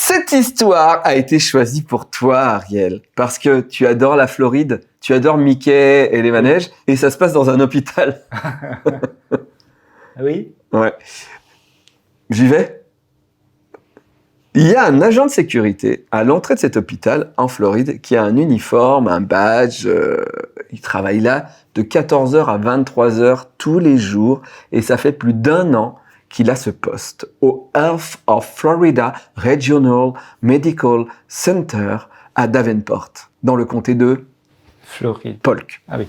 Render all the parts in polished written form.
Cette histoire a été choisie pour toi, Ariel, parce que tu adores la Floride, tu adores Mickey et les manèges, et ça se passe dans un hôpital. Oui. Ouais. J'y vais. Il y a un agent de sécurité à l'entrée de cet hôpital en Floride qui a un uniforme, un badge. Il travaille là de 14h à 23h tous les jours et ça fait plus d'1 an qu'il a ce poste au Health of Florida Regional Medical Center à Davenport, dans le comté de Floride. Polk. Ah oui.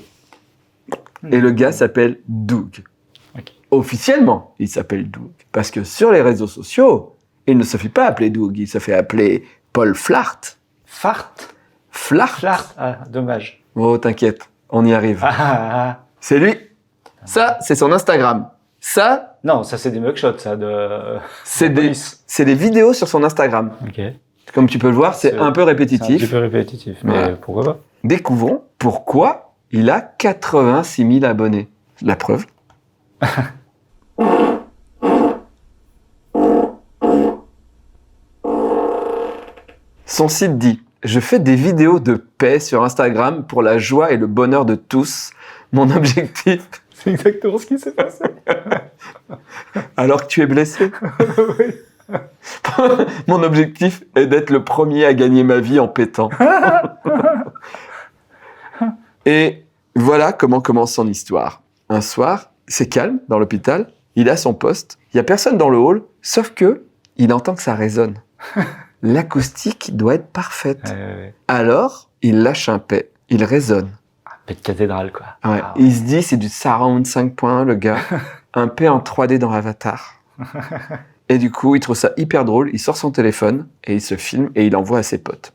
Et le gars s'appelle Doug. Ok. Officiellement, il s'appelle Doug. Parce que sur les réseaux sociaux, il ne se fait pas appeler Doug, il se fait appeler Paul Flart. Fart. Flart. Flart. Ah, dommage. Oh, t'inquiète, on y arrive. C'est lui. Ça, c'est son Instagram. Ça, Non, ça c'est des mugshots, ça, de... c'est police. des vidéos sur son Instagram. Ok. Comme tu peux le voir, c'est un peu C'est un répétitif. petit peu répétitif, mais Voilà. pourquoi pas. Découvrons pourquoi il a 86 000 abonnés. La preuve. Son site dit « Je fais des vidéos de paix sur Instagram pour la joie et le bonheur de tous. Mon objectif... C'est exactement ce qui s'est passé. » Alors que tu es blessé. Oui. Mon objectif est d'être le premier à gagner ma vie en pétant. Et voilà comment commence son histoire. Un soir, c'est calme dans l'hôpital, il a son poste, il n'y a personne dans le hall, sauf que il entend que ça résonne. L'acoustique doit être parfaite. Ouais. Alors, il lâche un paix, il résonne. Paix de cathédrale, quoi. Ouais. Ah, Il se dit, c'est du surround 5.1, le gars. Un paix en 3D dans Avatar. Et du coup, il trouve ça hyper drôle, il sort son téléphone, et il se filme, et il envoie à ses potes.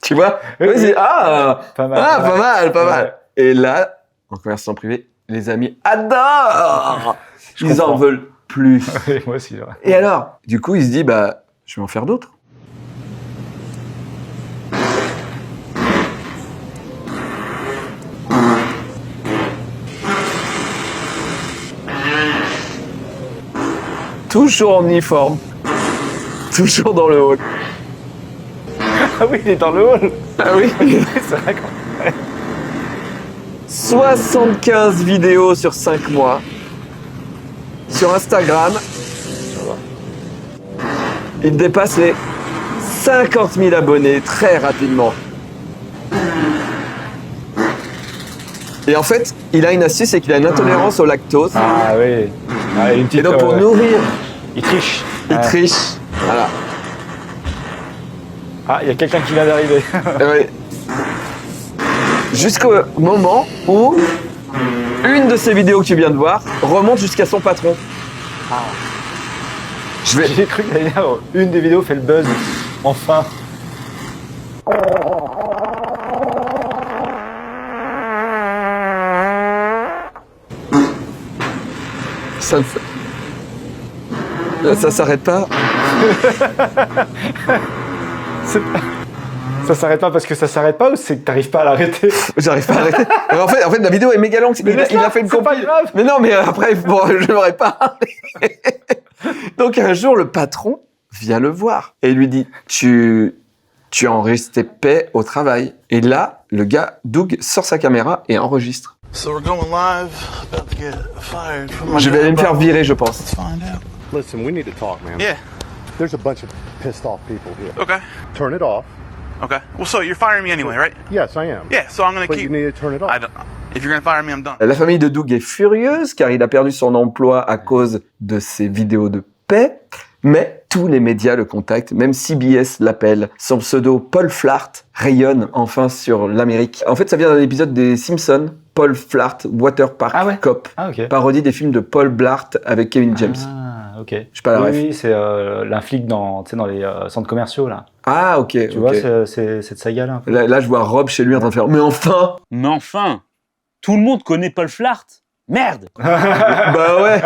Tu vois? Oui, Ouais, oui. c'est, Pas mal. pas mal. Ouais. Et là, en conversation privée, les amis adorent. Je Ils en comprends. veulent plus. Oui, moi aussi, ouais. Et alors, du coup, il se dit, bah, je vais en faire d'autres. Toujours en uniforme. Toujours dans le hall. Ah oui, il est dans le hall. Ah oui. C'est vrai qu'on... 75 vidéos sur 5 mois. Sur Instagram, il dépasse les 50 000 abonnés très rapidement. Et en fait, il a une astuce, c'est qu'il a une intolérance au lactose. Ah oui. Ah, une petite, Et donc pour nourrir, il triche. il Ah. triche. Voilà. Ah, il y a quelqu'un qui vient d'arriver. Ouais. Jusqu'au moment où une de ces vidéos que tu viens de voir remonte jusqu'à son patron. Je vais... J'ai cru que l'année dernière, une des vidéos fait le buzz. Enfin. Ça s'arrête pas. Ça s'arrête pas parce que ça s'arrête pas ou c'est que t'arrives pas à l'arrêter? J'arrive pas à arrêter. Mais en fait, la vidéo est méga longue. Il a fait une c'est pas compil. grave. Mais non, mais après, bon, je l'aurais pas arrêté. Donc un jour, le patron vient le voir et lui dit tu enregistres tes paix au travail. Et là, le gars, Doug, sort sa caméra et enregistre. So we're going live, about to get fired from my Je vais aller me job. faire virer, je pense. Let's find out. Listen, we need to talk, man. Yeah. There's a bunch of pissed off people here. Okay. Turn it off. Okay. Well, so you're firing me anyway, right? Yes, I am. Yeah. So I'm gonna But keep. you need to turn it off. I don't. If you're gonna fire me, I'm done. La famille de Doug est furieuse car il a perdu son emploi à cause de ses vidéos de paix. Mais tous les médias le contactent, même CBS l'appelle. Son pseudo Paul Flart rayonne enfin sur l'Amérique. En fait, ça vient d'un épisode des Simpsons. Paul Flart, Water Park Ah ouais. Cop. Ah, ok. Parodie des films de Paul Blart avec Kevin James. Ah, ok. sais pas la oui, ref. oui, c'est l'un flic dans les centres commerciaux, là. Ah, ok. Tu ok. vois, c'est cette saga-là. Là, je vois Rob chez lui en train de faire « Mais enfin !» Mais enfin, tout le monde connaît Paul Flart. Merde, Bah ouais.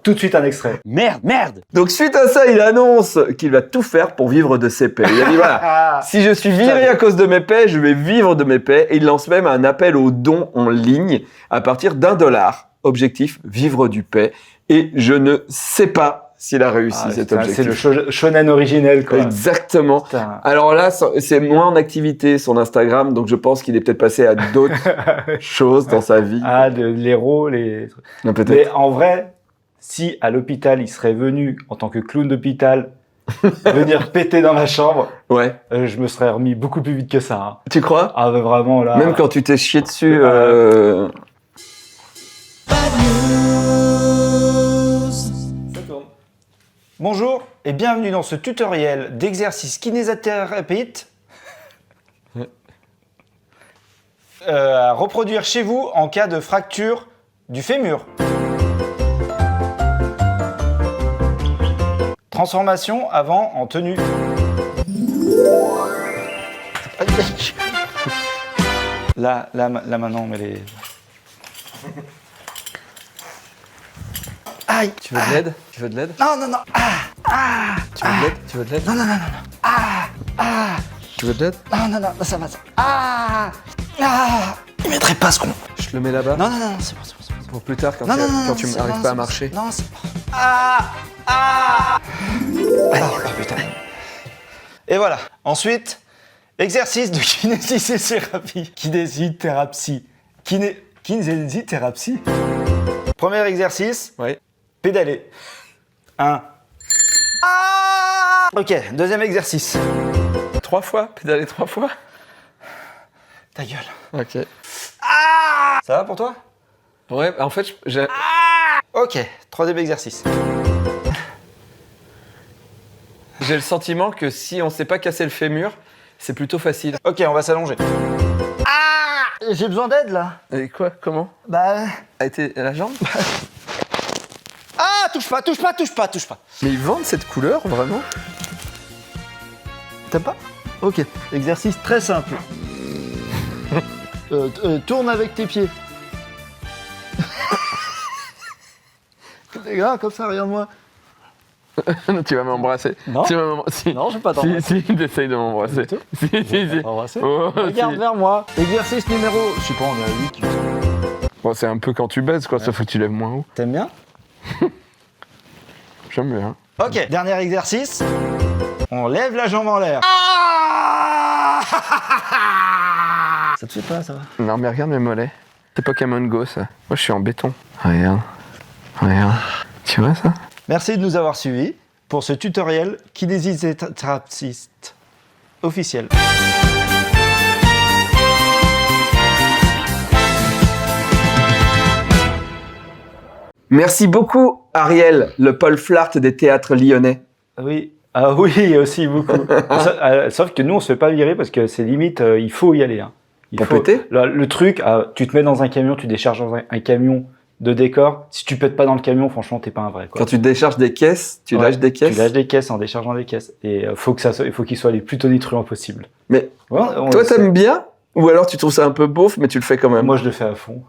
Tout de suite un extrait. merde. Donc suite à ça, il annonce qu'il va tout faire pour vivre de ses paix. Il a dit voilà, Ah, si je suis viré à cause de mes paix, je vais vivre de mes paix. Et il lance même un appel aux dons en ligne à partir d'$1. Objectif, vivre du paix. Et je ne sais pas s'il a réussi cet C'est objectif. le shonen originel, quoi. Exactement. Putain. Alors là, c'est moins en activité son Instagram, donc je pense qu'il est peut-être passé à d'autres choses dans sa vie. L'héros, les... Non, peut-être. Mais en vrai, si à l'hôpital, il serait venu en tant que clown d'hôpital, venir péter dans ma chambre, Ouais. je me serais remis beaucoup plus vite que ça. Hein. Tu crois? Ah, mais vraiment, là... Même quand tu t'es chié dessus. Bonjour et bienvenue dans ce tutoriel d'exercice kinésithérapeute à reproduire chez vous en cas de fracture du fémur. Transformation avant en tenue. Là maintenant, mais les... Aïe! Tu veux de l'aide? Tu veux de l'aide? Non, non, non! Tu veux de l'aide? Tu veux de l'aide? Non, non, non, non, Tu veux de l'aide? non, non, non, ça va, ça. Il mettrait pas ce con. Je te le mets là-bas. Non, non, non, c'est bon, c'est bon, c'est bon. Pour plus tard, quand, Non, non, non, quand tu c'est- n'arrives non, pas à c'est- marcher. Non, c'est... Oh putain. Et voilà. Ensuite, exercice de kinésithérapie. Kinésithérapie. Kinésithérapie. Premier exercice, Ouais. pédaler. 1. Ok, deuxième exercice. 3 fois? Pédaler 3 fois? Ta gueule. Ok. Ça va pour toi? Ouais, en fait, j'ai... Ok, troisième exercice. J'ai le sentiment que si on s'est pas cassé le fémur, c'est plutôt facile. Ok, on va s'allonger. J'ai besoin d'aide là. Et quoi? Comment? Bah... A été la jambe? touche pas, touche pas, touche pas, touche pas. Mais ils vendent cette couleur, vraiment? T'aimes pas? Ok. Exercice très simple. Tourne avec tes pieds. Les gars, comme ça, regarde-moi. Tu vas m'embrasser. Non. Tu vas m'embrasser. Non, je vais pas Si, t'essayes de m'embrasser. Si. Embrasser. Oh, Regarde si. vers moi. Exercice numéro... Je sais pas, on est à 8. Bon, c'est un peu quand tu baises, quoi, sauf que tu lèves moins haut. T'aimes bien? J'aime bien. Ok, dernier exercice. On lève la jambe en l'air. Ça te fait pas, ça va? Non, mais regarde mes mollets. C'est Pokémon Go, ça. Moi, je suis en béton. Regarde. Regarde. Tu vois ça? Merci de nous avoir suivis pour ce tutoriel kinésithérapiste officiel. Merci beaucoup, Ariel, le Paul Flart des théâtres lyonnais. Oui. Ah oui, aussi beaucoup. Sauf que nous, on se fait pas virer parce que c'est limite, il faut y aller. Hein. Pour péter? Le truc, tu te mets dans un camion, tu décharges dans un camion de décor. Si tu pètes pas dans le camion, franchement, t'es pas un vrai. Quoi. Quand tu décharges des caisses, tu lâches des caisses. Tu lâches des caisses en déchargeant des caisses. Et il faut qu'ils soient les plus tonitruants possibles. Mais Ouais, toi, t'aimes bien? Ou alors tu trouves ça un peu beauf, mais tu le fais quand même? Moi, je le fais à fond.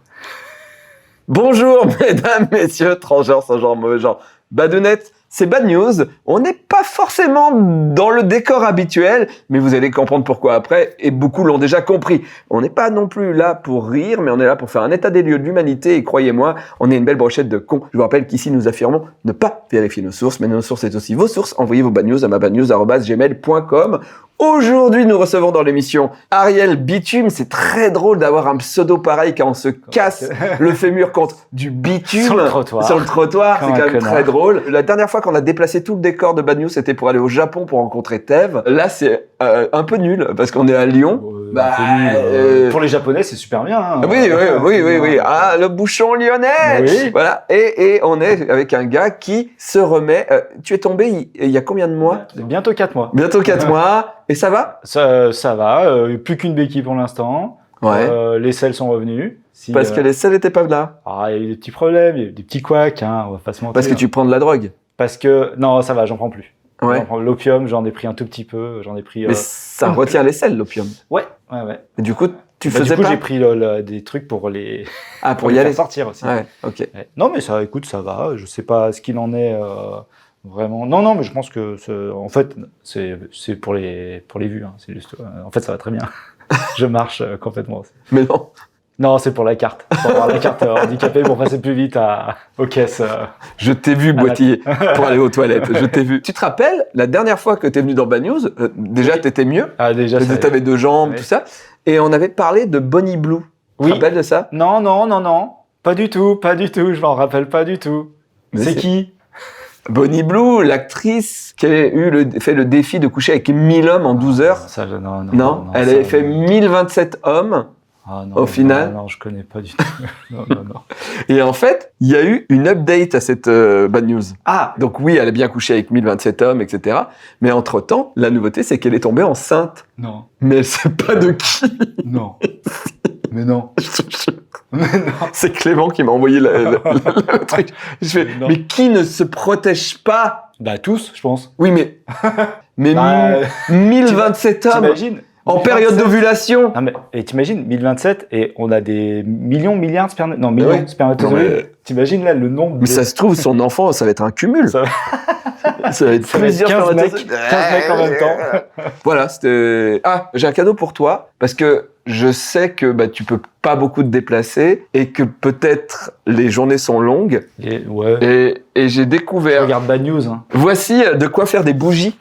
Bonjour, mesdames, messieurs, transgenres, sans genre, mauvais genre. Badounettes, c'est Bad News. On n'est pas forcément dans le décor habituel, mais vous allez comprendre pourquoi après, et beaucoup l'ont déjà compris. On n'est pas non plus là pour rire, mais on est là pour faire un état des lieux de l'humanité, et croyez-moi, on est une belle brochette de cons. Je vous rappelle qu'ici, nous affirmons ne pas vérifier nos sources, mais nos sources, c'est aussi vos sources. Envoyez vos bad news à mabadnews@gmail.com. Aujourd'hui, nous recevons dans l'émission Ariel Bitume. C'est très drôle d'avoir un pseudo pareil quand on se casse le fémur contre du bitume. Sur le trottoir. Sur le trottoir, Comme c'est un quand même connard. très drôle. La dernière fois qu'on a déplacé tout le décor de Bad News, c'était pour aller au Japon pour rencontrer Tev. Là, c'est un peu nul parce qu'on est à Lyon. Bah, Pour les Japonais, c'est super bien. Hein. Oui. Ah, le bouchon lyonnais. Oui. Voilà. Et on est avec un gars qui se remet. Tu es tombé il y a combien de mois? Bientôt 4 mois. Bientôt 4 mois. Et ça va? Ça va, plus qu'une béquille pour l'instant. Ouais. Les selles sont revenus. Si, Parce que les selles n'étaient pas là. il y a eu des petits problèmes, il y a eu des petits couacs, hein, on va pas se mentir. Parce que tu prends de la drogue. Parce que, non, ça va, j'en prends plus. Ouais. J'en prends l'opium, j'en ai pris un tout petit peu, j'en ai pris... Mais ça retient les selles, l'opium. Ouais. Et du coup, tu Bah, faisais du coup, pas. j'ai pris des trucs pour les... Ah, pour les y aller. faire sortir aussi. Ouais, ok. Ouais. Non, mais ça, écoute, ça va. Je sais pas ce qu'il en est vraiment. Non, mais je pense que, en fait, c'est pour les vues. Hein. C'est juste, en fait, ça va très bien. Je marche complètement aussi. Mais non. Non, c'est pour la carte. Pour avoir la carte handicapée pour passer plus vite aux caisses. Je t'ai vu boitiller pour aller aux toilettes. Je t'ai vu. Tu te rappelles, la dernière fois que t'es venu dans Bad News, déjà Oui. t'étais mieux. Ah, déjà, ça... T'avais 2 jambes, Ouais. tout ça. Et on avait parlé de Bonnie Blue. Tu Oui. te rappelles de ça? Non. Pas du tout. Je m'en rappelle pas du tout. Mais C'est qui? Bonnie Blue, l'actrice qui a fait le défi de coucher avec 1000 hommes en 12 heures. Ça, non, Non, elle avait fait 1027 hommes. Ah, non, au final. Non, je connais pas du tout. non. Et en fait, il y a eu une update à cette Bad News. Ah, Donc oui, elle a bien couché avec 1027 hommes, etc. Mais entre-temps, la nouveauté, c'est qu'elle est tombée enceinte. non. Mais elle sait pas de qui. Non. Mais non. Je te jure. Mais non. C'est Clément qui m'a envoyé le truc. Je fais, Non. mais qui ne se protège pas? Bah, tous, je pense. Oui, mais Bah, 1027 hommes T'imagines en 1027. période d'ovulation. Non, mais et t'imagines, 1027, et on a des milliards de spermatozoïdes. Non, millions Ouais. de spermatozoïdes. Non, mais- T'imagines là le nombre Mais ça se trouve, son enfant, ça va être un cumul. Ça- Ça va être Ça va être plusieurs 15 mecs, spermatozoïdes. 15 mecs en même temps. Voilà, c'était... Ah, j'ai un cadeau pour toi, parce que je sais que tu peux pas beaucoup te déplacer, et que peut-être les journées sont longues, Et, ouais. et j'ai Je découvert... regarde Bad News. Hein. Voici de quoi faire des bougies.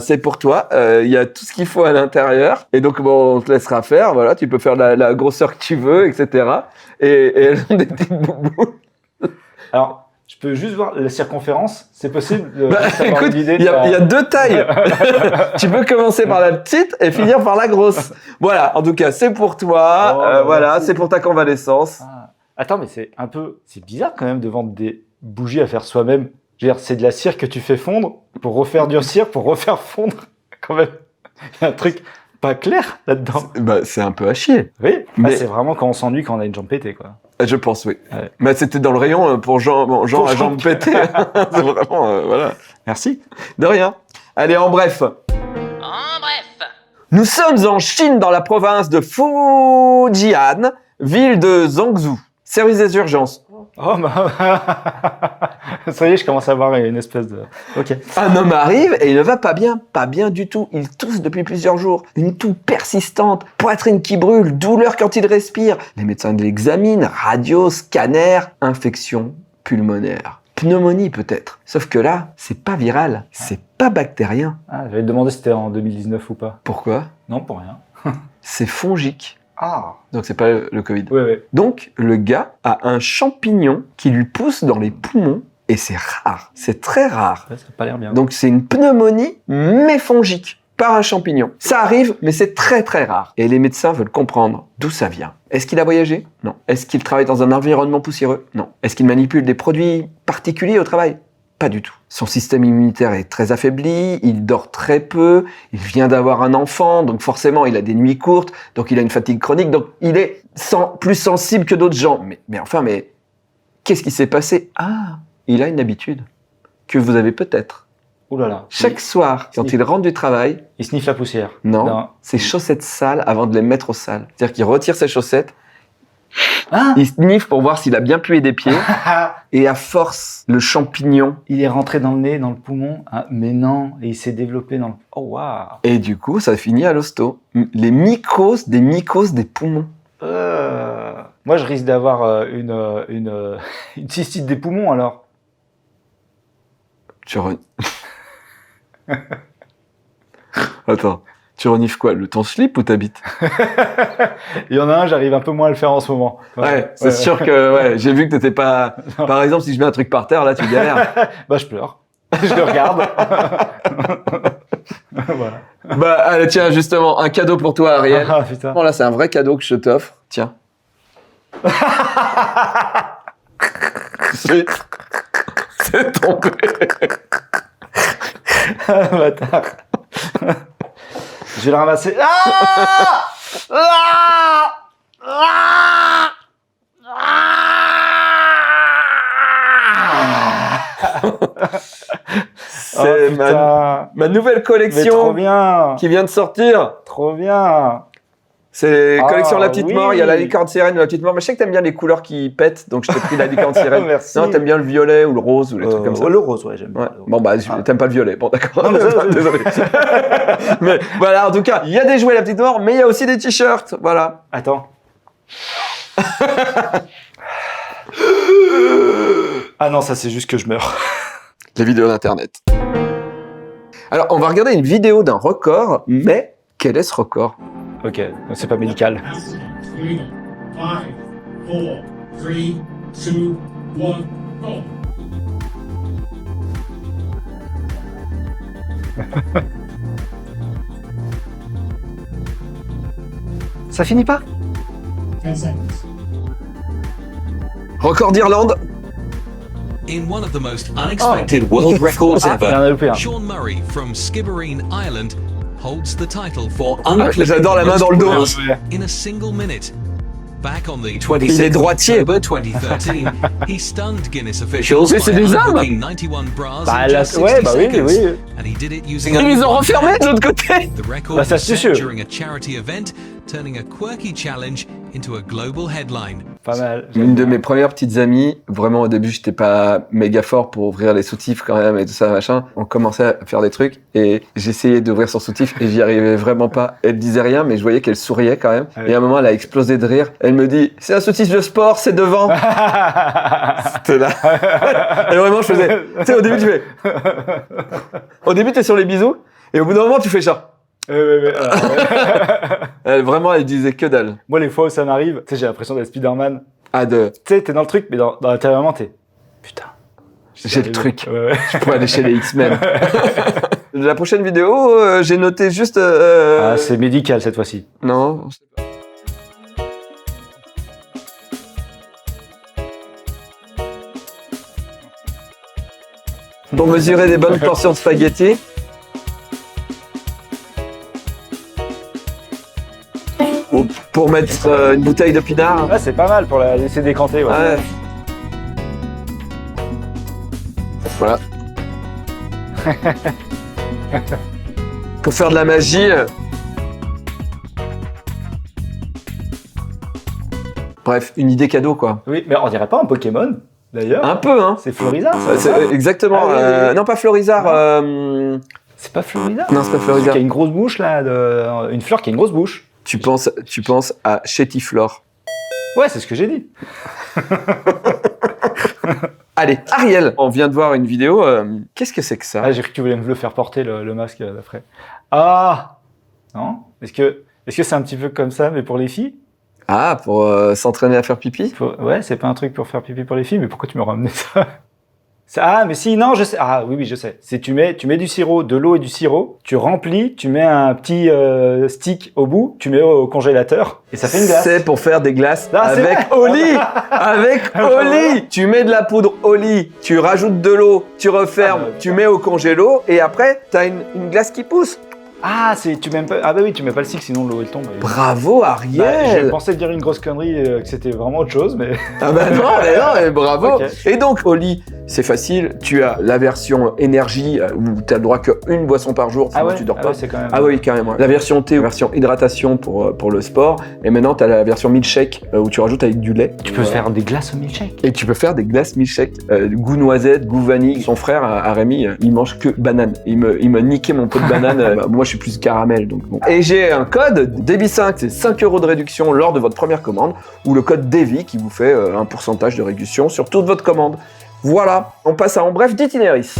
C'est pour toi. Il y a tout ce qu'il faut à l'intérieur. Et donc, bon, on te laissera faire. Voilà, tu peux faire la grosseur que tu veux, etc. Et elles ont des petites boubous. Alors, je peux juste voir la circonférence. C'est possible de Bah, juste avoir écoute, une idée il y a 2 tailles. Tu peux commencer par la petite et finir par la grosse. Voilà, en tout cas, c'est pour toi. Oh, voilà, merci. c'est pour ta convalescence. Ah. Attends, mais c'est bizarre quand même de vendre des bougies à faire soi-même. Je veux dire, c'est de la cire que tu fais fondre pour refaire durcir, pour refaire fondre. Quand même, il y a un truc pas clair là-dedans. C'est un peu à chier. Oui, Mais- c'est vraiment quand on s'ennuie, quand on a une jambe pétée, quoi. Je pense, oui. Ouais. Mais c'était dans le rayon pour Jean Pour à Jean jambes pétées. C'est vraiment, voilà. Merci. De rien. Allez, en bref. Nous sommes en Chine, dans la province de Fujian, ville de Zhangzhou. Service des urgences. Oh, ça y est, je commence à avoir une espèce de... Ok. Un homme arrive et il ne va pas bien du tout. Il tousse depuis plusieurs jours, une toux persistante, poitrine qui brûle, douleur quand il respire. Les médecins l'examinent, radio, scanner, infection pulmonaire. Pneumonie peut-être. Sauf que là, c'est pas viral, c'est pas bactérien. Ah, j'allais te demander si c'était en 2019 ou pas. Pourquoi? Non, pour rien. C'est fongique. Ah. Donc c'est pas le Covid. Ouais. Donc le gars a un champignon qui lui pousse dans les poumons et c'est rare, c'est très rare. Ouais, ça a pas l'air bien. Donc c'est une pneumonie mais fongique par un champignon. Ça arrive mais c'est très très rare. Et les médecins veulent comprendre d'où ça vient. Est-ce qu'il a voyagé? Non. Est-ce qu'il travaille dans un environnement poussiéreux? Non. Est-ce qu'il manipule des produits particuliers au travail? Pas du tout. Son système immunitaire est très affaibli, il dort très peu, il vient d'avoir un enfant, donc forcément il a des nuits courtes, donc il a une fatigue chronique, donc il est plus sensible que d'autres gens. Mais qu'est-ce qui s'est passé? Ah, il a une habitude que vous avez peut-être. Ouh là là. Chaque soir, quand il rentre du travail, Il sniffe la poussière. non, ses chaussettes sales avant de les mettre au sale. C'est-à-dire qu'il retire ses chaussettes, Ah. il sniffe pour voir s'il a bien pué des pieds, et à force, le champignon, Il est rentré dans le nez, dans le poumon. Ah, mais non, et il s'est développé dans le... Oh, waouh. et du coup, ça finit à l'hosto. Les mycoses des poumons. Moi, je risque d'avoir une cystite des poumons, alors. Attends, tu renifles quoi? Ton slip ou ta bite? Il y en a un, j'arrive un peu moins à le faire en ce moment. Ouais, c'est sûr que j'ai vu que t'étais pas... Par exemple, si je mets un truc par terre, là, tu galères. Bah, je pleure. Je le regarde. Voilà. Bah, allez, tiens, justement, un cadeau pour toi, Ariel. Ah, putain. Bon, là, c'est un vrai cadeau que je t'offre. Tiens. C'est tombé. Bâtard. Je vais le ramasser. Ah C'est ma nouvelle Mais trop collection bien. qui vient de sortir. Trop bien. C'est collection La Petite oui. Mort, il y a la licorne sirène ou La Petite Mort. Mais je sais que t'aimes bien les couleurs qui pètent, donc je t'ai pris la licorne sirène. Merci. Non, t'aimes bien le violet ou le rose ou les trucs comme ça. Le rose, ouais, j'aime bien. Ouais. Bon, bah, t'aimes pas le violet. Bon, d'accord. Non, mais ça, Désolé. Mais voilà, en tout cas, il y a des jouets La Petite Mort, mais il y a aussi des t-shirts. Voilà. Attends. Ah non, ça c'est juste que je meurs. Les vidéos d'Internet. Alors, on va regarder une vidéo d'un record, mais quel est ce record? Ok, donc c'est pas médical. 3, 5, 4, 3, 2, 1, go. Ça finit pas? 10 seconds. Record d'Irlande. In one of the most unexpected world records Il y en ever, a loupé un. Sean Murray from Skibbereen, Ireland, holds the title for J'adore la main dans le dos. most in a single minute. Back on the Il est 26th of droitier. October 2013, he stunned Guinness officials Mais c'est by des hommes. unhooking 91 bras Bah, in là, just ouais, 60 bah oui, seconds. oui. And he did it using Ils only les ont one refermés hand. de l'autre côté. The record Bah, ça, was c'est set sûr. during a charity event, turning a quirky challenge into a global headline. Pas mal. Une de mes premières petites amies, vraiment au début, j'étais pas méga fort pour ouvrir les soutifs quand même et tout ça, machin. On commençait à faire des trucs et j'essayais d'ouvrir son soutif et j'y arrivais vraiment pas. Elle disait rien, mais je voyais qu'elle souriait quand même. Ah oui. Et à un moment, elle a explosé de rire. Elle me dit, c'est un soutif de sport, c'est devant. C'était là. Et vraiment, je faisais, tu sais, au début, tu fais, au début, t'es sur les bisous et au bout d'un moment, tu fais ça. Ouais. Elle, vraiment, elle disait que dalle. Moi, les fois où ça m'arrive, tu sais, j'ai l'impression d'être Spider-Man. Ah, Tu sais, t'es dans le truc, mais dans l'intérieur, t'es... Putain. j'ai le truc. Ouais. Je pourrais aller chez les X-Men. La prochaine vidéo, j'ai noté juste... Ah, c'est médical cette fois-ci. Non, on sait pas. Pour mesurer des bonnes portions de spaghettis. Ou pour mettre une bouteille de pinard. Ah, c'est pas mal pour la laisser décanter, ouais. Ouais. Voilà. Pour faire de la magie. Bref, une idée cadeau, quoi. Oui, mais on dirait pas un Pokémon, d'ailleurs. Un peu, hein. C'est Florizard, C'est exactement. Ah, oui. Non, pas Florizard. C'est pas Florizard. Non, c'est pas Il y Florizard. a une grosse bouche, là, une fleur qui a une grosse bouche. Tu penses à Chétiflore. Ouais, c'est ce que j'ai dit. Allez, Ariel, on vient de voir une vidéo. Qu'est-ce que c'est que ça? Ah, j'ai cru que tu voulais me le faire porter, le masque, d'après. Ah! Non? Est-ce que c'est un petit peu comme ça, mais pour les filles? Ah, pour s'entraîner à faire pipi? Ouais, c'est pas un truc pour faire pipi pour les filles, mais pourquoi tu me ramenais ça? Ah, mais si, non, je sais. Ah, oui, je sais. C'est tu mets du sirop, de l'eau et du sirop, tu remplis, tu mets un petit stick au bout, tu mets au congélateur, et ça fait une glace. C'est pour faire des glaces Ah, c'est avec vrai. Oli. Avec Oli. Tu mets de la poudre Oli, tu rajoutes de l'eau, tu refermes, Ah, bah, tu mets au congélo, et après, t'as une glace qui pousse. Ah, tu mets pas. Ah, bah oui, tu mets pas le stick, sinon l'eau elle tombe. Bravo, Bah, Ariel. je pensais dire une grosse connerie, que c'était vraiment autre chose, mais. Ah bah non, mais bravo. Ok. Et donc, Oli, c'est facile. Tu as la version énergie où tu as le droit qu'une boisson par jour, sinon tu dors pas. ouais, c'est quand même. Ah oui, carrément. La version thé, version hydratation pour le sport. Et maintenant, tu as la version milkshake où tu rajoutes avec du lait. Tu peux faire des glaces au milkshake. Et tu peux faire des glaces milkshake, goût noisette, goût vanille. Son frère, à Rémi, il mange que banane. Il m'a niqué mon pot de banane. Moi, je suis plus caramel, donc bon. Et j'ai un code, Devi5, c'est 5 € de réduction lors de votre première commande, ou le code Devi qui vous fait un pourcentage de réduction sur toute votre commande. Voilà, on passe à En Bref d'Itinéris.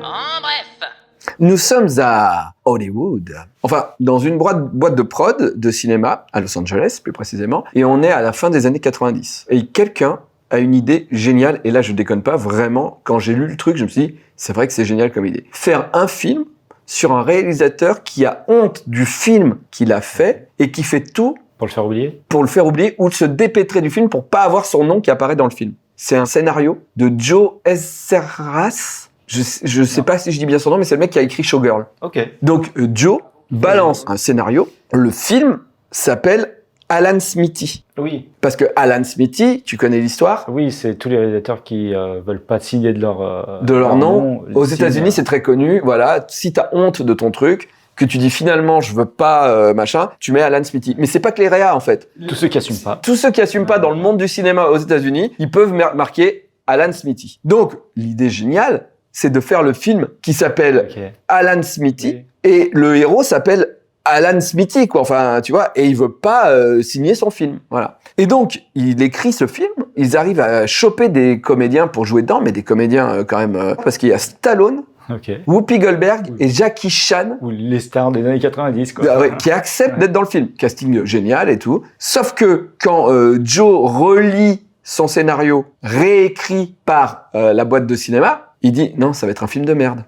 En bref. Nous sommes à Hollywood. Enfin, dans une boîte de prod de cinéma, à Los Angeles plus précisément, et on est à la fin des années 90. Et quelqu'un a une idée géniale, et là je déconne pas, vraiment, quand j'ai lu le truc, je me suis dit, c'est vrai que c'est génial comme idée. Faire un film sur un réalisateur qui a honte du film qu'il a fait, et qui fait tout Pour le faire oublier. pour le faire oublier, ou de se dépêtrer du film pour pas avoir son nom qui apparaît dans le film. C'est un scénario de Joe Esserras. Je sais pas si je dis bien son nom, mais c'est le mec qui a écrit Showgirl. Ok. Donc Joe balance un scénario. Le film s'appelle Alan Smithy. Oui. Parce que Alan Smithy, tu connais l'histoire, Oui, c'est tous les réalisateurs qui veulent pas signer de leur de leur nom. Aux signent, États-Unis, c'est très connu. Voilà, si t'as honte de ton truc, que tu dis finalement je veux pas machin, tu mets Alan Smithy. Mais c'est pas que les réas en fait. Tous ceux qui assument pas. Tous ceux qui assument pas dans le monde du cinéma aux États-Unis, ils peuvent marquer Alan Smithy. Donc l'idée géniale, c'est de faire le film qui s'appelle Ok. Alan Smithy Oui. et le héros s'appelle Alan Smithy, quoi. Enfin, tu vois, et il veut pas signer son film. Voilà. Et donc, il écrit ce film. Ils arrivent à choper des comédiens pour jouer dedans, mais des comédiens quand même, parce qu'il y a Stallone, Ok. Whoopi Goldberg et Jackie Chan. Ou les stars des années 90, quoi. Ah ouais, qui acceptent d'être dans le film. Casting génial et tout. Sauf que quand Joe relit son scénario réécrit par la boîte de cinéma, il dit non, ça va être un film de merde.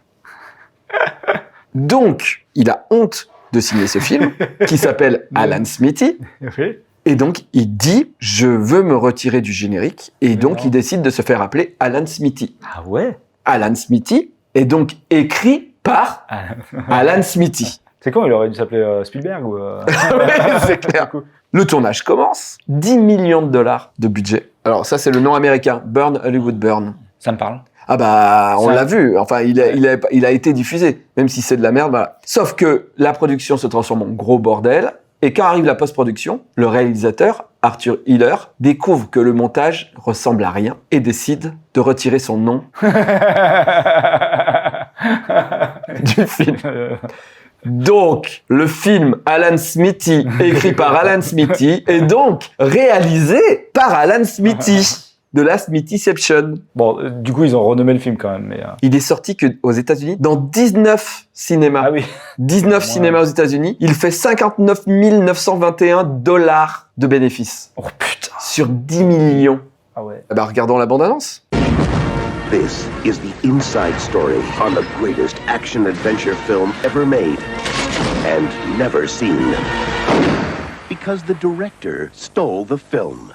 Donc, il a honte de signer ce film qui s'appelle Alan Smithy. Oui. Et donc, il dit je veux me retirer du générique. Et donc, non. il décide de se faire appeler Alan Smithy. Ah ouais. Alan Smithy est donc écrit par Alan Smithy. C'est con, il aurait dû s'appeler Spielberg ou. Ouais, c'est clair. Le tournage commence. 10 millions de dollars de budget. Alors ça, c'est le nom américain. Burn, Hollywood Burn. Ça me parle. Ah bah, on Ça- l'a vu. Enfin, il a été diffusé. Même si c'est de la merde, voilà. Sauf que la production se transforme en gros bordel. Et quand arrive la post-production, le réalisateur, Arthur Hiller, découvre que le montage ressemble à rien et décide de retirer son nom du film. Donc, le film Alan Smithy, écrit par Alan Smithy, est donc réalisé par Alan Smithy, de la Smithyception. Bon, du coup, ils ont renommé le film quand même, mais. Il est sorti que aux États-Unis dans 19 cinémas. Ah oui. 19 Ouais. cinémas aux États-Unis. Il fait 59 921 $ de bénéfices Oh putain. sur 10 millions. Ah ouais. Eh ben, regardons la bande-annonce. This is the inside story on the greatest action-adventure film ever made and never seen. Because the director stole the film.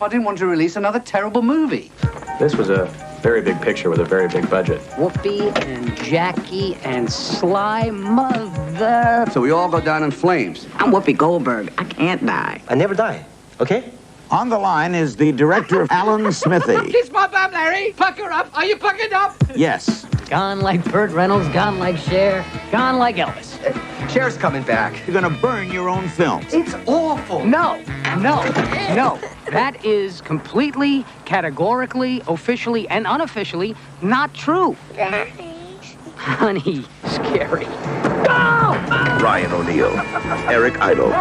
I didn't want to release another terrible movie. This was a very big picture with a very big budget. Whoopi and Jackie and Sly Mother. So we all go down in flames. I'm Whoopi Goldberg. I can't die. I never die, okay? On the line is the director, Alan Smithy. Kiss my bum, Larry. Pucker up. Are you puckered up? Yes. Gone like Burt Reynolds, gone like Cher, gone like Elvis. Cher's coming back. You're gonna burn your own film. It's awful. No. That is completely, categorically, officially, and unofficially not true. Honey, scary. Go! Ryan O'Neal, Eric Idle,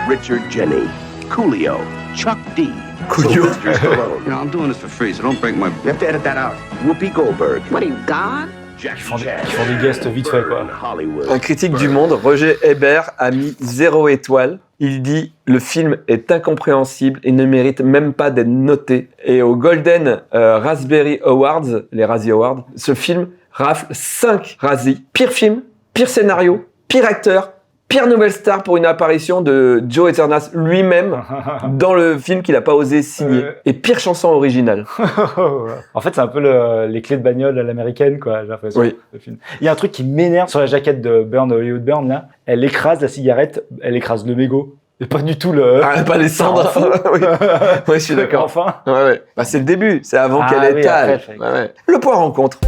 Richard Jenney, Coolio, Chuck D. Coolio. Sylvester Stallone. You know, I'm doing this for free, so don't break my... You have to edit that out. Whoopi Goldberg, What are you, God? Jackie Ils font Chan, des guests vite fait, quoi. Hollywood. Un critique du Monde, Roger Ebert, a mis 0 étoile. Il dit « Le film est incompréhensible et ne mérite même pas d'être noté. » Et aux Golden Raspberry Awards, les Razzie Awards, ce film rafle 5 Razzie. Pire film, pire scénario, pire acteur, pire nouvelle star pour une apparition de Joe Eternas lui-même dans le film qu'il n'a pas osé signer. Et pire chanson originale. En fait, c'est un peu les clés de bagnole à l'américaine, quoi, j'ai l'impression. Oui. Le film. Il y a un truc qui m'énerve sur la jaquette de Burn, Hollywood Burn, là. Elle écrase la cigarette, elle écrase le mégot. Et pas du tout le... Ah, pas les cendres. oui. Ouais, je suis d'accord. Enfin. Ouais. Bah, c'est le début, c'est avant Ah qu'elle oui, étale. après, Ouais. Le point rencontre.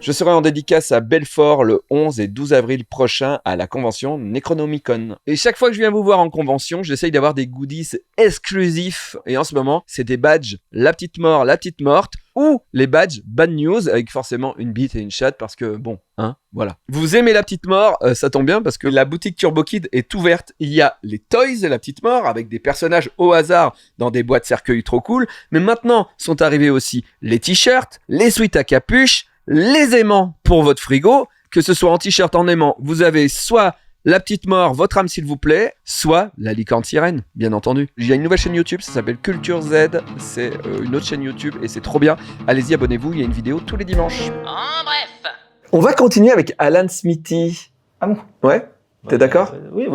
Je serai en dédicace à Belfort le 11 et 12 avril prochain à la convention Necronomicon. Et chaque fois que je viens vous voir en convention, j'essaye d'avoir des goodies exclusifs. Et en ce moment, c'est des badges La Petite Mort, La Petite Morte, ou les badges Bad News, avec forcément une bite et une chatte, parce que bon, hein, voilà. Vous aimez La Petite Mort, ça tombe bien, parce que la boutique Turbo Kid est ouverte. Il y a les toys de La Petite Mort, avec des personnages au hasard dans des boîtes cercueils trop cool. Mais maintenant, sont arrivés aussi les t-shirts, les sweats à capuche, les aimants pour votre frigo, que ce soit en t-shirt, en aimant, vous avez soit La Petite Mort, votre âme s'il vous plaît, soit la licorne sirène, bien entendu. Il y a une nouvelle chaîne YouTube, ça s'appelle Culture Z, c'est une autre chaîne YouTube et c'est trop bien. Allez-y, abonnez-vous, il y a une vidéo tous les dimanches. En bref. On va continuer avec Alan Smithy. Ah bon? Ouais? T'es d'accord? Oui.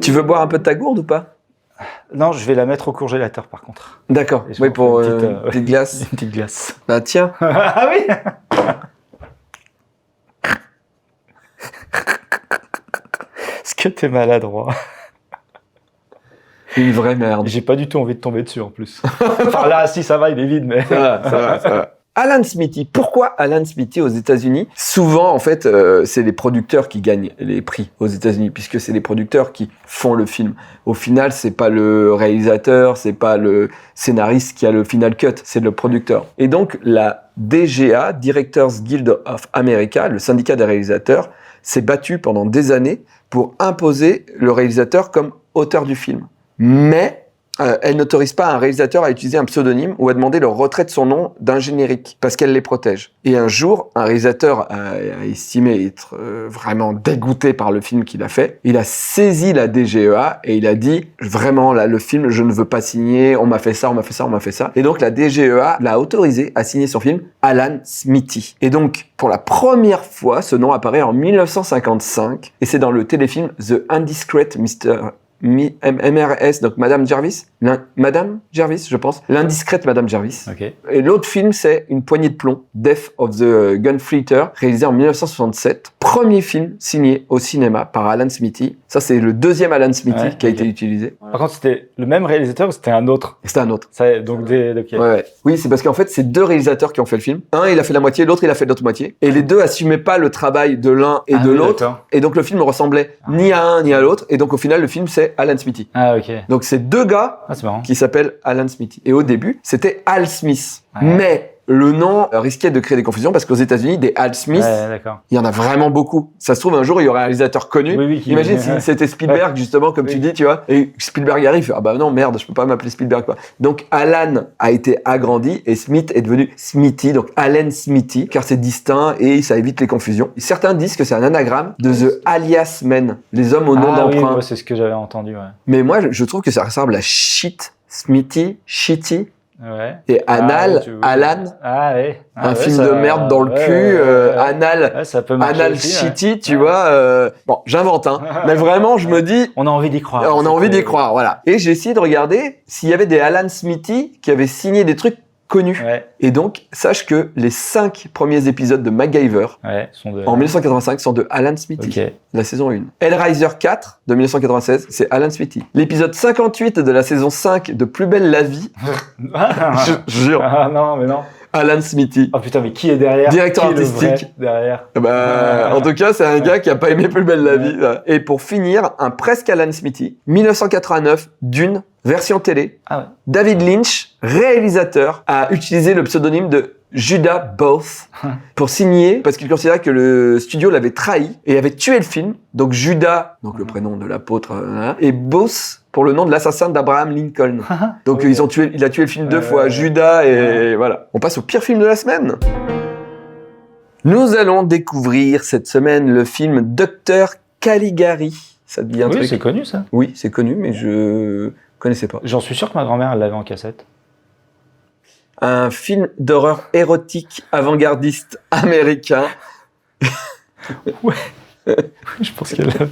Tu veux boire un peu de ta gourde ou pas? Non, je vais la mettre au congélateur, par contre. D'accord, Et je oui, m'en pour fais une une petite glace. Une petite glace. Bah tiens. Ah oui. Est-ce que t'es maladroit? Une vraie merde. J'ai pas du tout envie de tomber dessus en plus. Enfin là, si ça va, il est vide, mais. Ça va. Alan Smithy. Pourquoi Alan Smithy aux États-Unis? Souvent, en fait, c'est les producteurs qui gagnent les prix aux États-Unis, puisque c'est les producteurs qui font le film. Au final, c'est pas le réalisateur, c'est pas le scénariste qui a le final cut, c'est le producteur. Et donc, la DGA, Directors Guild of America, le syndicat des réalisateurs, s'est battu pendant des années pour imposer le réalisateur comme auteur du film. Mais elle n'autorise pas un réalisateur à utiliser un pseudonyme ou à demander le retrait de son nom d'un générique, parce qu'elle les protège. Et un jour, un réalisateur a estimé être vraiment dégoûté par le film qu'il a fait. Il a saisi la DGEA et il a dit « Vraiment, là, le film, je ne veux pas signer, on m'a fait ça, on m'a fait ça, on m'a fait ça. » Et donc, la DGEA l'a autorisé à signer son film Alan Smithy. Et donc, pour la première fois, ce nom apparaît en 1955 et c'est dans le téléfilm The Indiscreet MRS, donc Madame Jarvis, je pense, l'indiscrète Madame Jarvis. Okay. Et l'autre film, c'est Une poignée de plomb, Death of the Gunfighter, réalisé en 1967. Premier film signé au cinéma par Alan Smithy. Ça, c'est le deuxième Alan Smithy qui a été utilisé. Par contre, c'était le même réalisateur ou c'était un autre? C'était un autre. Ça, donc okay. Ouais. Oui, c'est parce qu'en fait, c'est deux réalisateurs qui ont fait le film. Un, il a fait la moitié, l'autre, il a fait l'autre moitié. Et les deux assumaient pas le travail de l'un et de l'autre. D'accord. Et donc, le film ne ressemblait ni à un ni à l'autre. Et donc, au final, le film, c'est Alan Smithy. Ah, ok. Donc, c'est deux gars qui s'appellent Alan Smithy. Et au début, c'était Al Smith. Ouais. Mais le nom risquait de créer des confusions parce qu'aux États-Unis, des Al Smith, il y en a vraiment beaucoup. Ça se trouve, un jour, il y aurait un réalisateur connu. Imagine si c'était Spielberg, justement, comme tu dis, tu vois. Et Spielberg arrive, ah bah non, merde, je peux pas m'appeler Spielberg, quoi. Donc, Alan a été agrandi et Smith est devenu Smithy, donc Alan Smithy, car c'est distinct et ça évite les confusions. Et certains disent que c'est un anagramme de The Alias Men, les hommes au nom d'emprunt. Oui, c'est ce que j'avais entendu, ouais. Mais moi, je trouve que ça ressemble à Shit, Smithy, Shitty. Ouais. Et Anal, Alan, un film de merde dans le cul, Anal, ça peut marcher Anal aussi, Shitty, tu vois. Bon, j'invente, hein. Mais vraiment, je me dis, on a envie d'y croire. On a envie d'y croire, voilà. Et j'ai essayé de regarder s'il y avait des Alan Smithy qui avaient signé des trucs connus. Ouais. Et donc, sache que les 5 premiers épisodes de MacGyver, en 1985, sont de Alan Smithy. La saison 1. Hellraiser 4, de 1996, c'est Alan Smithy. L'épisode 58 de la saison 5 de Plus belle la vie, je jure. Ah non, mais non. Alan Smithy. Oh putain, mais qui est derrière? Directeur artistique. Derrière. En tout cas, c'est un gars qui a pas aimé Plus belle la vie. Et pour finir, un presque Alan Smithy, 1989, Dune, version télé. David Lynch, réalisateur, a utilisé le pseudonyme de Judah Booth pour signer, parce qu'il considérait que le studio l'avait trahi et avait tué le film. Donc Judas, donc le prénom de l'apôtre, et Booth pour le nom de l'assassin d'Abraham Lincoln. Donc il a tué le film 2 fois, Judas, et voilà. On passe au pire film de la semaine. Nous allons découvrir cette semaine le film Dr Caligari. Ça te dit un truc? Oui, c'est connu ça. Oui, c'est connu, mais je connaissais pas. J'en suis sûr que ma grand-mère elle l'avait en cassette. Un film d'horreur érotique avant-gardiste américain. Ouais. Je pense qu'elle l'avait.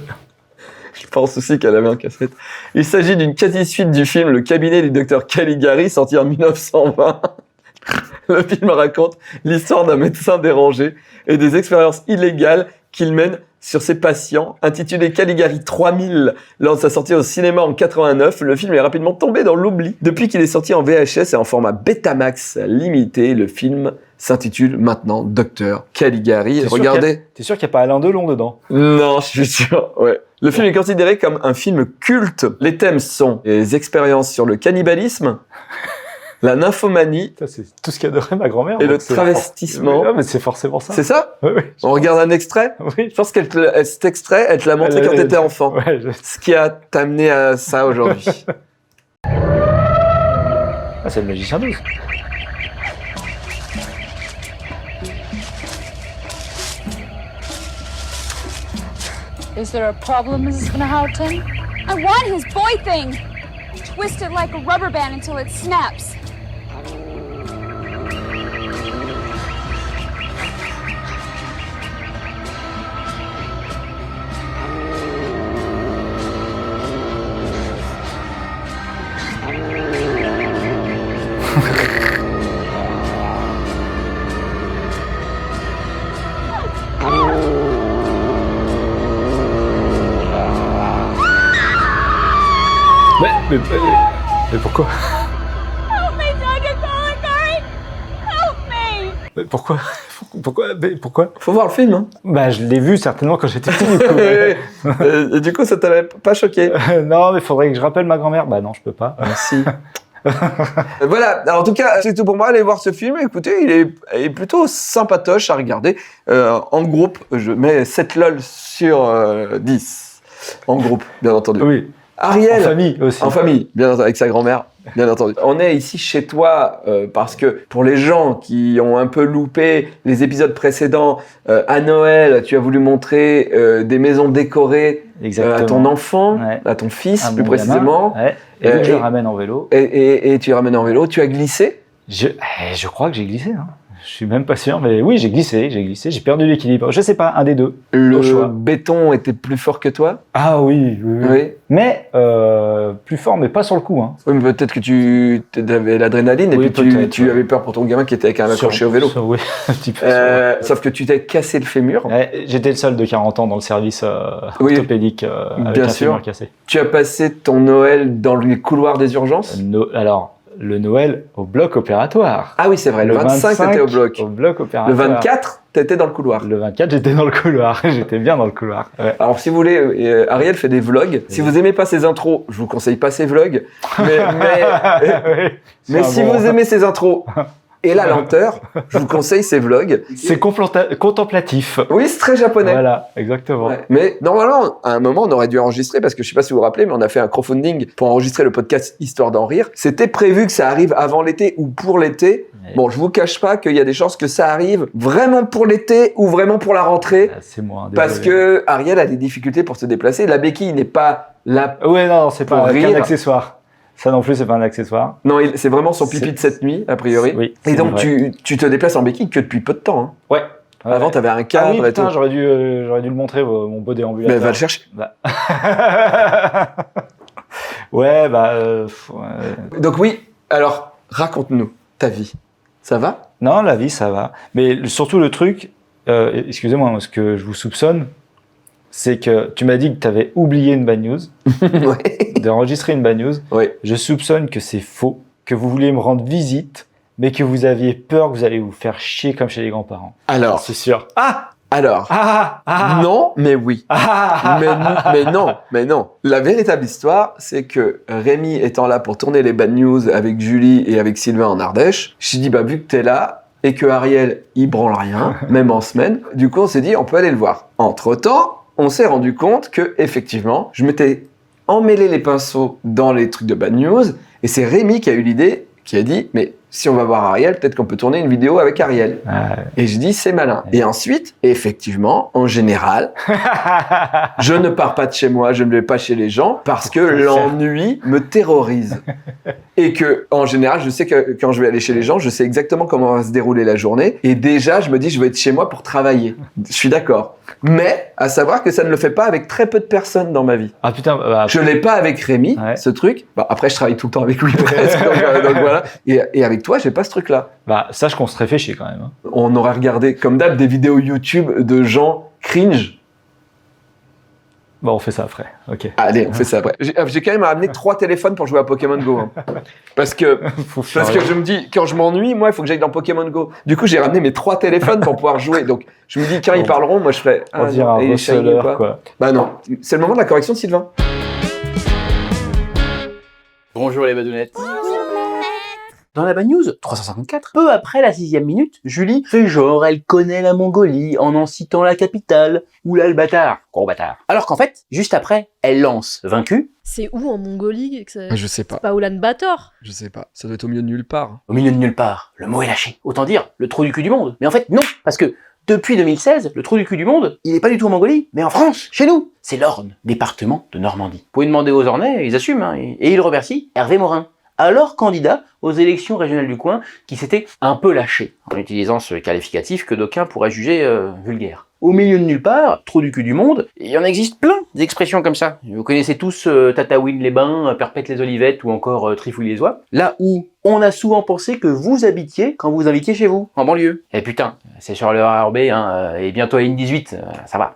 Je pense aussi qu'elle avait en cassette. Il s'agit d'une quasi-suite du film Le cabinet du docteur Caligari, sorti en 1920. Le film raconte l'histoire d'un médecin dérangé et des expériences illégales qu'il mène sur ses patients. Intitulé Caligari 3000 lors de sa sortie au cinéma en 89, le film est rapidement tombé dans l'oubli. Depuis qu'il est sorti en VHS et en format Betamax limité, le film s'intitule maintenant Dr Caligari. Regardez. T'es sûr qu'il n'y a pas Alain Delon dedans? Non, je suis sûr, ouais. Le film est considéré comme un film culte. Les thèmes sont les expériences sur le cannibalisme, la nymphomanie. Ça, c'est tout ce qu'adorait ma grand-mère. Et le travestissement. Oui, mais c'est forcément ça. C'est ça? Oui. On regarde un extrait? Oui. Je pense cet extrait, elle te l'a montré quand t'étais enfant. Ouais, Ce qui a t'amené à ça aujourd'hui. Ah, c'est le magicien d'Oz. Is there a problem, Mrs. Van Houten? I want his boy thing! Twist it like a rubber band until it snaps. Mais pourquoi? Help me, Dr. Caligari! Help me! Mais pourquoi? Pourquoi? Faut voir le film, hein. Bah, je l'ai vu certainement quand j'étais petit, du coup. Et du coup, ça t'avait pas choqué? Non, mais faudrait que je rappelle ma grand-mère. Bah non, je peux pas. Merci. Voilà, alors, en tout cas, c'est tout pour moi. Allez voir ce film. Écoutez, il est plutôt sympatoche à regarder. En groupe, je mets 7 lol sur 10. En groupe, bien entendu. Oui. Ariel. En famille aussi. En famille, bien entendu, avec sa grand-mère, bien entendu. On est ici chez toi parce que pour les gens qui ont un peu loupé les épisodes précédents, à Noël, tu as voulu montrer des maisons décorées à ton enfant, à ton fils plus précisément. Ouais. Et vu que je le ramène en vélo. Et tu le ramènes en vélo, tu as glissé? Je crois que j'ai glissé. Hein. Je suis même pas sûr, mais oui, j'ai glissé. J'ai perdu l'équilibre. Je sais pas, un des deux. Le béton était plus fort que toi? Ah oui. Mais plus fort, mais pas sur le coup. Hein. Oui, mais peut-être que tu avais l'adrénaline et puis tu avais peur pour ton gamin qui était quand même accroché au vélo. Oui, un petit peu. Sauf que tu t'es cassé le fémur. Ouais, j'étais le seul de 40 ans dans le service orthopédique avec un fémur cassé. Tu as passé ton Noël dans les couloirs des urgences? Alors, le Noël au bloc opératoire. Ah oui, c'est vrai. Le 25, t'étais au bloc. Au bloc opératoire. Le 24, t'étais dans le couloir. Le 24, j'étais dans le couloir. J'étais bien dans le couloir. Ouais. Alors, si vous voulez, Ariel fait des vlogs. Si vous aimez pas ses intros, je vous conseille pas ses vlogs. Mais si vous aimez ses intros et la lenteur, je vous conseille ses vlogs. C'est contemplatif. Oui, c'est très japonais. Voilà, exactement. Ouais. Mais normalement, à un moment, on aurait dû enregistrer, parce que je sais pas si vous vous rappelez, mais on a fait un crowdfunding pour enregistrer le podcast Histoire d'en rire. C'était prévu que ça arrive avant l'été ou pour l'été. Ouais. Bon, je vous cache pas qu'il y a des chances que ça arrive vraiment pour l'été ou vraiment pour la rentrée. C'est moi. Parce que Ariel a des difficultés pour se déplacer. La béquille n'est pas là. Ouais, non, c'est pas un accessoire. Ça non plus, c'est pas un accessoire. Non, c'est vraiment son pipi de cette nuit, a priori. Oui. Et donc, tu te déplaces en béquille que depuis peu de temps. Hein. Ouais. Avant, t'avais un cadre et tout. Putain, j'aurais dû le montrer, mon beau déambulateur. Mais va le chercher. Bah. Ouais, Donc oui, alors, raconte-nous ta vie. Ça va? Non, la vie, ça va. Mais surtout, le truc, excusez-moi, ce que je vous soupçonne, c'est que tu m'as dit que tu avais oublié une bad news, d'enregistrer une bad news. Ouais. Je soupçonne que c'est faux, que vous vouliez me rendre visite, mais que vous aviez peur que vous allez vous faire chier comme chez les grands-parents. Alors, c'est sûr. Non, mais oui. Mais non. La véritable histoire, c'est que Rémi étant là pour tourner les bad news avec Julie et avec Sylvain en Ardèche, j'ai dit, vu que t'es là, et que Ariel, il branle rien, même en semaine, du coup, on s'est dit, on peut aller le voir. Entre-temps, on s'est rendu compte que, effectivement, je m'étais emmêlé les pinceaux dans les trucs de bad news, et c'est Rémi qui a eu l'idée, qui a dit, mais si on va voir Ariel, peut-être qu'on peut tourner une vidéo avec Ariel. Et je dis, c'est malin. Et ensuite, effectivement, en général, je ne pars pas de chez moi, je ne vais pas chez les gens, parce que l'ennui me terrorise. Et que, en général, je sais que quand je vais aller chez les gens, je sais exactement comment va se dérouler la journée. Et déjà, je me dis, je vais être chez moi pour travailler. Je suis d'accord. Mais, à savoir que ça ne le fait pas avec très peu de personnes dans ma vie. Ah putain, je l'ai pas avec Rémi, ce truc. Après, je travaille tout le temps avec lui presque. donc voilà. Et avec toi, j'ai pas ce truc-là. Sache qu'on se serait fait chier quand même. Hein. On aurait regardé, comme d'hab, des vidéos YouTube de gens cringe. On fait ça après. Ok. Allez, on fait ça après. J'ai quand même ramené 3 téléphones pour jouer à Pokémon Go. Hein. Parce que je me dis, quand je m'ennuie, moi, il faut que j'aille dans Pokémon Go. Du coup, j'ai ramené mes 3 téléphones pour pouvoir jouer. Donc, je me dis, quand ils parleront, moi, je ferai... On dirait un receleur, quoi. Non. C'est le moment de la correction de Sylvain. Bonjour les badounettes. Dans la bad news 354, peu après la 6e minute, Julie fait genre elle connaît la Mongolie en citant la capitale. Oula le bâtard, gros bâtard. Alors qu'en fait, juste après, elle lance vaincu. C'est où en Mongolie que ça... Je sais pas. C'est pas Oulan-Bator. Je sais pas. Ça doit être au milieu de nulle part. Au milieu de nulle part. Le mot est lâché. Autant dire, le trou du cul du monde. Mais en fait, non. Parce que depuis 2016, le trou du cul du monde, il est pas du tout en Mongolie, mais en France, chez nous. C'est l'Orne, département de Normandie. Vous pouvez demander aux Ornais, ils assument, hein, et ils remercient Hervé Morin, alors candidat aux élections régionales du coin, qui s'était un peu lâché, en utilisant ce qualificatif que d'aucuns pourraient juger vulgaire. Au milieu de nulle part, trou du cul du monde, il y en existe plein d'expressions comme ça. Vous connaissez tous Tataouine-les-Bains, Perpète-les-Olivettes ou encore Trifouille-les-Oies. Là où on a souvent pensé que vous habitiez quand vous invitiez chez vous, en banlieue. Et putain, c'est sur le RERB, et bientôt à N18, ça va.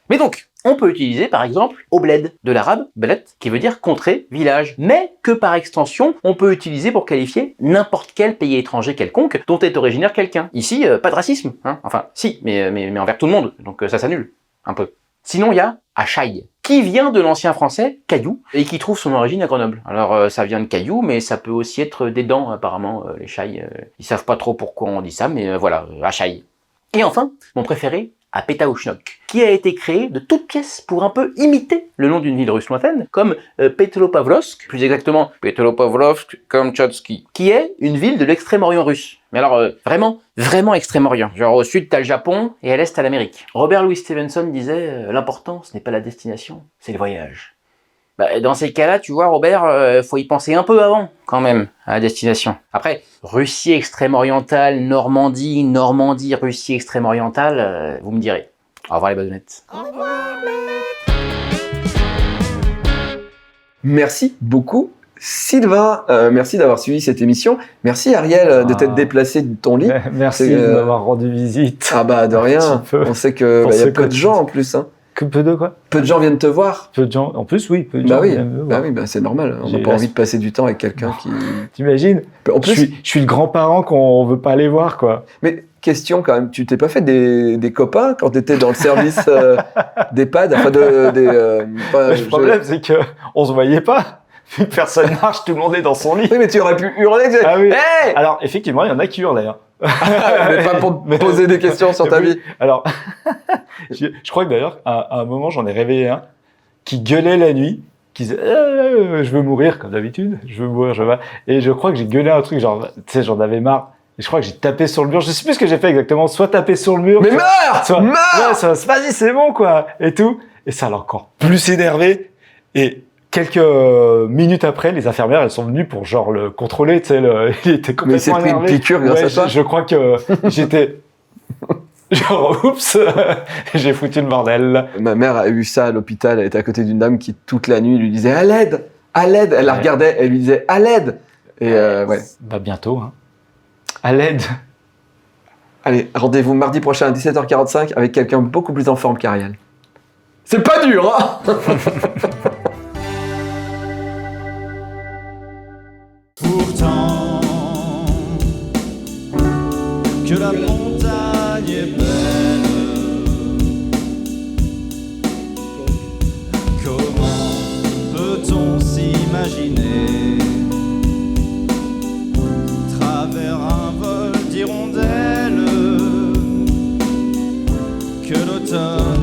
Mais donc, on peut utiliser par exemple obled, de l'arabe bled, qui veut dire contrée, village, mais que par extension, on peut utiliser pour qualifier n'importe quel pays étranger quelconque dont est originaire quelqu'un. Ici, pas de racisme, hein. Enfin, si, mais envers tout le monde, donc ça s'annule, un peu. Sinon, il y a Achaï, qui vient de l'ancien français caillou, et qui trouve son origine à Grenoble. Alors, ça vient de caillou, mais ça peut aussi être des dents, apparemment, les chailles. Ils savent pas trop pourquoi on dit ça, mais voilà, Achaï. Et enfin, mon préféré, à Pétaouchnok, qui a été créé de toutes pièces pour un peu imiter le nom d'une ville russe lointaine, comme Petropavlovsk, plus exactement Petropavlovsk-Kamtchatsky, qui est une ville de l'extrême-orient russe. Mais alors, vraiment extrême-orient. Genre au sud, t'as le Japon, et à l'est, t'as l'Amérique. Robert Louis Stevenson disait l'important, ce n'est pas la destination, c'est le voyage. Bah, dans ces cas-là, tu vois, Robert, faut y penser un peu avant, quand même, à la destination. Après, Russie extrême-orientale, Normandie, Russie extrême-orientale, vous me direz. Au revoir les badounettes. Merci beaucoup, Sylvain. Merci d'avoir suivi cette émission. Merci, Ariel, de t'être déplacé de ton lit. Merci de m'avoir rendu visite. Ah bah, de rien. On sait que y a peu de gens, en plus, hein. Que peu de quoi? Peu de gens viennent te voir. Peu de gens, en plus, oui, peu de gens viennent me voir. Bah oui, c'est normal. On n'a pas envie de passer du temps avec quelqu'un qui... T'imagines? En plus, je suis le grand-parent qu'on veut pas aller voir, quoi. Mais question quand même, tu t'es pas fait des copains quand t'étais dans le service d'EHPAD? Enfin, le problème, c'est que on se voyait pas. Personne marche, tout le monde est dans son lit. Oui, mais tu aurais pu hurler. Ah oui. Hey, alors, effectivement, il y en a qui hurlaient. Hein. mais pas pour te poser des questions sur ta vie. Alors, je crois que d'ailleurs, à un moment, j'en ai réveillé un qui gueulait la nuit, qui disait je veux mourir, comme d'habitude, je veux mourir, je veux. Et je crois que j'ai gueulé un truc, genre, tu sais, j'en avais marre. Et je crois que j'ai tapé sur le mur. Je sais plus ce que j'ai fait exactement. Soit taper sur le mur. Mais meurs! Ouais, vas-y, c'est bon, quoi. Et tout. Et ça l'a encore plus énervé. Et quelques minutes après, les infirmières, elles sont venues pour genre le contrôler, tu sais, il était complètement énervé. Mais il s'est pris une piqûre grâce à ça. Je crois que j'étais genre, oups, j'ai foutu le bordel. Ma mère a eu ça à l'hôpital. Elle était à côté d'une dame qui, toute la nuit, lui disait « À l'aide ! À l'aide !» Elle la regardait, elle lui disait « À l'aide !» Et ouais. Bah, bientôt, hein. À l'aide. Allez, rendez-vous mardi prochain à 17h45 avec quelqu'un beaucoup plus en forme qu'Ariel. C'est pas dur, hein? Pourtant, que la montagne est belle, comment peut-on s'imaginer travers un vol d'hirondelles que l'automne